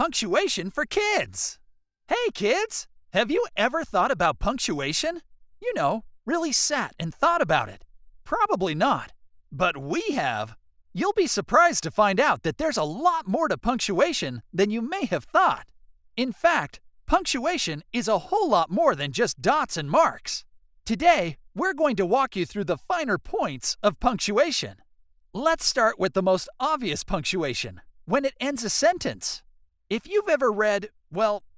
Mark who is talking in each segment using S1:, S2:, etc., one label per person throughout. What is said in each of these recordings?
S1: Punctuation for kids. Hey kids, have you ever thought about punctuation? You know, really sat and thought about it. Probably not, but we have. You'll be surprised to find out that there's a lot more to punctuation than you may have thought. In fact, punctuation is a whole lot more than just dots and marks. Today, we're going to walk you through the finer points of punctuation. Let's start with the most obvious punctuation, when it ends a sentence. If you've ever read,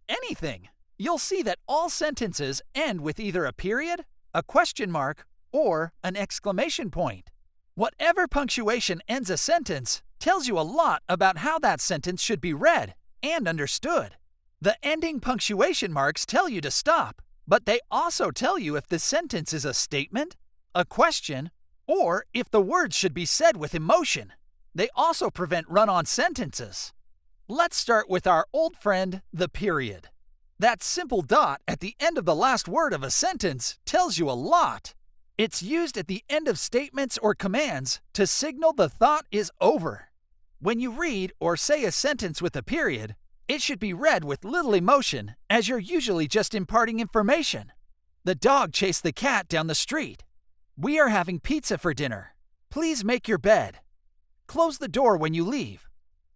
S1: anything, you'll see that all sentences end with either a period, a question mark, or an exclamation point. Whatever punctuation ends a sentence tells you a lot about how that sentence should be read and understood. The ending punctuation marks tell you to stop, but they also tell you if the sentence is a statement, a question, or if the words should be said with emotion. They also prevent run-on sentences. Let's start with our old friend, the period. That simple dot at the end of the last word of a sentence tells you a lot. It's used at the end of statements or commands to signal the thought is over. When you read or say a sentence with a period, it should be read with little emotion, as you're usually just imparting information. The dog chased the cat down the street. We are having pizza for dinner. Please make your bed. Close the door when you leave.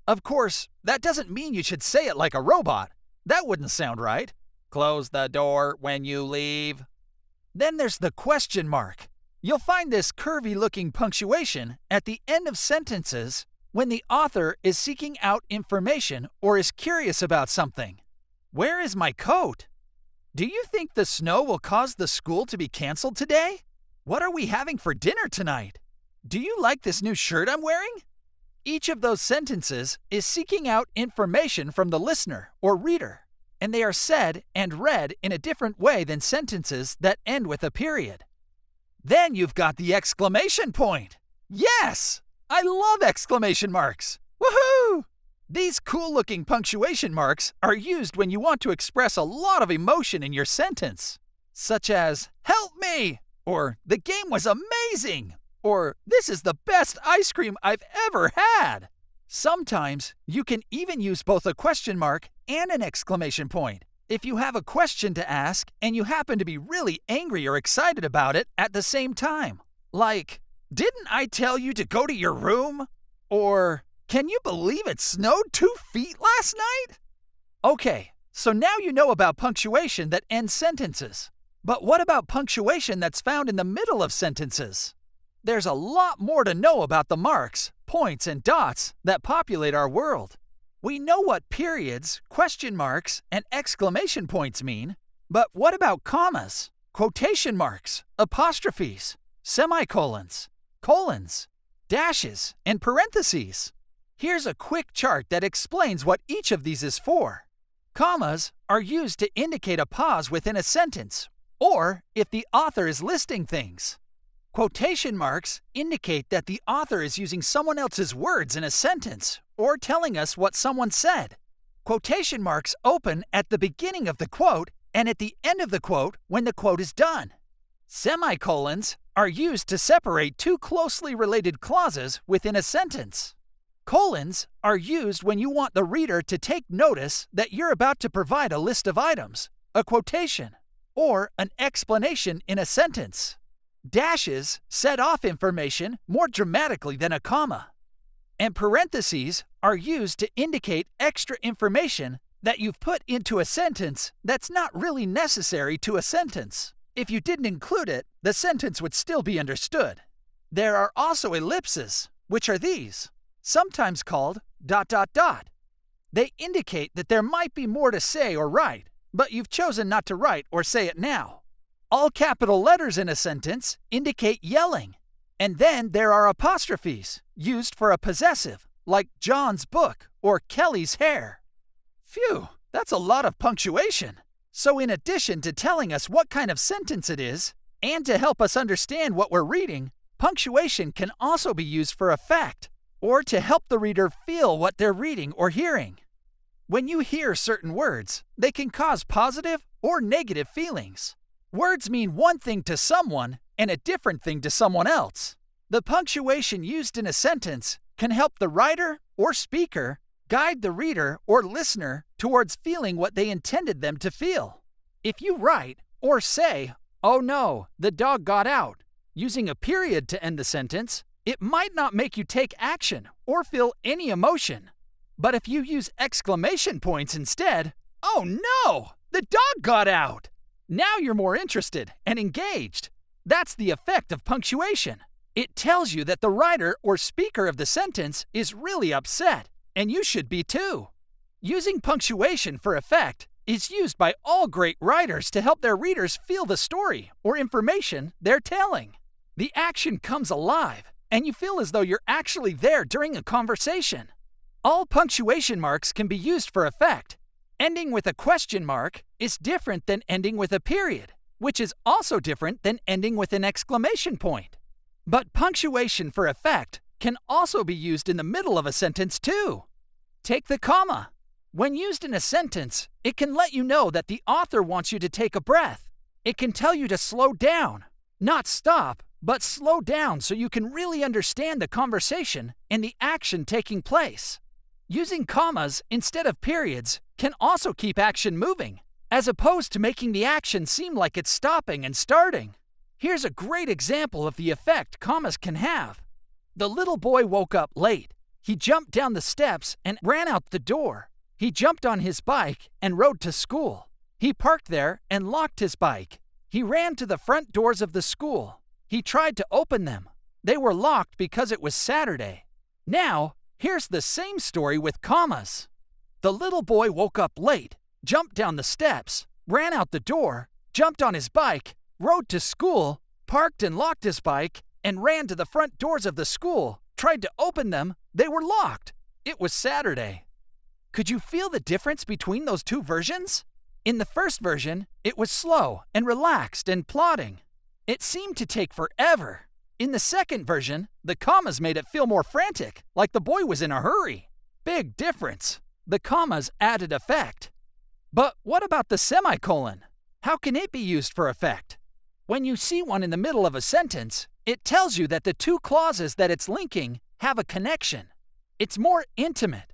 S1: Of course, that doesn't mean you should say it like a robot. That wouldn't sound right. Close the door when you leave. Then there's the question mark. You'll find this curvy-looking punctuation at the end of sentences when the author is seeking out information or is curious about something. Where is my coat? Do you think the snow will cause the school to be canceled today? What are we having for dinner tonight? Do you like this new shirt I'm wearing? Each of those sentences is seeking out information from the listener or reader, and they are said and read in a different way than sentences that end with a period. Then you've got the exclamation point. Yes! I love exclamation marks! Woohoo! These cool-looking punctuation marks are used when you want to express a lot of emotion in your sentence, such as, "Help me!" or "The game was amazing!" or "This is the best ice cream I've ever had!" Sometimes you can even use both a question mark and an exclamation point if you have a question to ask and you happen to be really angry or excited about it at the same time. Like, "Didn't I tell you to go to your room?" Or, "Can you believe it snowed 2 feet last night?" Okay, so now you know about punctuation that ends sentences. But what about punctuation that's found in the middle of sentences? There's a lot more to know about the marks, points, and dots that populate our world. We know what periods, question marks, and exclamation points mean, but what about commas, quotation marks, apostrophes, semicolons, colons, dashes, and parentheses? Here's a quick chart that explains what each of these is for. Commas are used to indicate a pause within a sentence, or if the author is listing things. Quotation marks indicate that the author is using someone else's words in a sentence or telling us what someone said. Quotation marks open at the beginning of the quote and at the end of the quote when the quote is done. Semicolons are used to separate two closely related clauses within a sentence. Colons are used when you want the reader to take notice that you're about to provide a list of items, a quotation, or an explanation in a sentence. Dashes set off information more dramatically than a comma. And parentheses are used to indicate extra information that you've put into a sentence that's not really necessary to a sentence. If you didn't include it, the sentence would still be understood. There are also ellipses, which are these, sometimes called ... They indicate that there might be more to say or write, but you've chosen not to write or say it now. All capital letters in a sentence indicate yelling. And then there are apostrophes, used for a possessive, like John's book or Kelly's hair. Phew, that's a lot of punctuation. So in addition to telling us what kind of sentence it is, and to help us understand what we're reading, punctuation can also be used for effect, or to help the reader feel what they're reading or hearing. When you hear certain words, they can cause positive or negative feelings. Words mean one thing to someone and a different thing to someone else. The punctuation used in a sentence can help the writer or speaker Guide the reader or listener towards feeling what they intended them to feel. If you write or say, "Oh no, the dog got out," using a period to end the sentence, it might not make you take action or feel any emotion. But if you use exclamation points instead, "Oh no, the dog got out!" now you're more interested and engaged. That's the effect of punctuation. It tells you that the writer or speaker of the sentence is really upset, and you should be too. Using punctuation for effect is used by all great writers to help their readers feel the story or information they're telling. The action comes alive, and you feel as though you're actually there during a conversation. All punctuation marks can be used for effect. Ending with a question mark is different than ending with a period, which is also different than ending with an exclamation point. But punctuation for effect can also be used in the middle of a sentence too. Take the comma. When used in a sentence, it can let you know that the author wants you to take a breath. It can tell you to slow down, not stop, but slow down so you can really understand the conversation and the action taking place. Using commas instead of periods can also keep action moving, as opposed to making the action seem like it's stopping and starting. Here's a great example of the effect commas can have. The little boy woke up late. He jumped down the steps and ran out the door. He jumped on his bike and rode to school. He parked there and locked his bike. He ran to the front doors of the school. He tried to open them. They were locked because it was Saturday. Now, here's the same story with commas. The little boy woke up late, jumped down the steps, ran out the door, jumped on his bike, rode to school, parked and locked his bike, and ran to the front doors of the school, tried to open them, they were locked. It was Saturday. Could you feel the difference between those two versions? In the first version, it was slow and relaxed and plodding. It seemed to take forever. In the second version, the commas made it feel more frantic, like the boy was in a hurry. Big difference. The commas added effect. But what about the semicolon? How can it be used for effect? When you see one in the middle of a sentence, it tells you that the two clauses that it's linking have a connection. It's more intimate.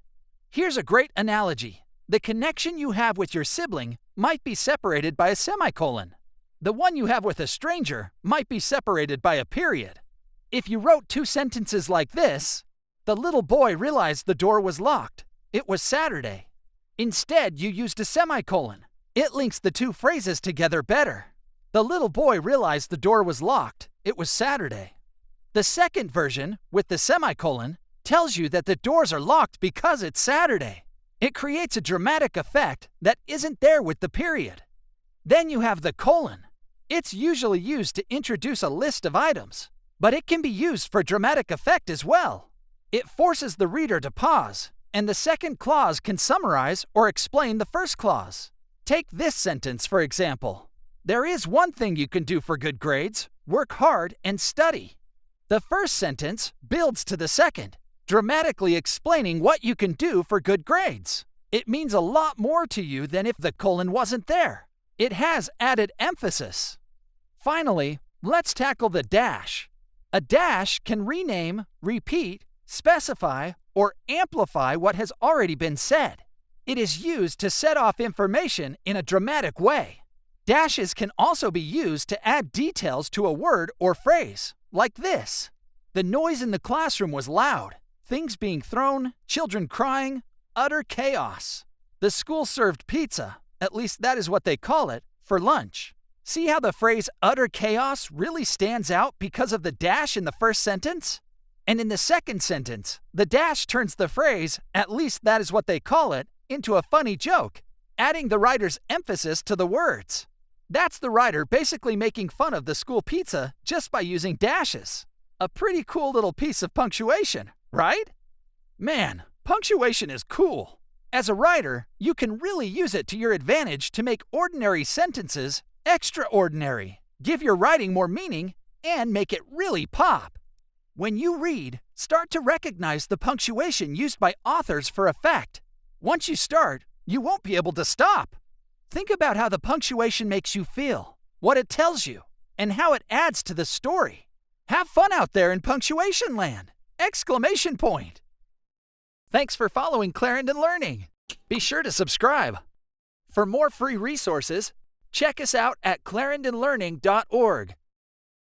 S1: Here's a great analogy. The connection you have with your sibling might be separated by a semicolon. The one you have with a stranger might be separated by a period. If you wrote two sentences like this, the little boy realized the door was locked. It was Saturday. Instead, you used a semicolon. It links the two phrases together better. The little boy realized the door was locked. It was Saturday. The second version, with the semicolon, tells you that the doors are locked because it's Saturday. It creates a dramatic effect that isn't there with the period. Then you have the colon. It's usually used to introduce a list of items, but it can be used for dramatic effect as well. It forces the reader to pause, and the second clause can summarize or explain the first clause. Take this sentence, for example. There is one thing you can do for good grades: work hard and study. The first sentence builds to the second, dramatically explaining what you can do for good grades. It means a lot more to you than if the colon wasn't there. It has added emphasis. Finally, let's tackle the dash. A dash can rename, repeat, specify, or amplify what has already been said. It is used to set off information in a dramatic way. Dashes can also be used to add details to a word or phrase, like this. The noise in the classroom was loud. Things being thrown, children crying, utter chaos. The school served pizza, at least that is what they call it, for lunch. See how the phrase utter chaos really stands out because of the dash in the first sentence? And in the second sentence, the dash turns the phrase, at least that is what they call it, into a funny joke, adding the writer's emphasis to the words. That's the writer basically making fun of the school pizza just by using dashes. A pretty cool little piece of punctuation, right? Man, punctuation is cool. As a writer, you can really use it to your advantage to make ordinary sentences extraordinary, give your writing more meaning, and make it really pop. When you read, start to recognize the punctuation used by authors for effect. Once you start, you won't be able to stop. Think about how the punctuation makes you feel, what it tells you, and how it adds to the story. Have fun out there in punctuation land! Exclamation point! Thanks for following Clarendon Learning. Be sure to subscribe. For more free resources, check us out at clarendonlearning.org.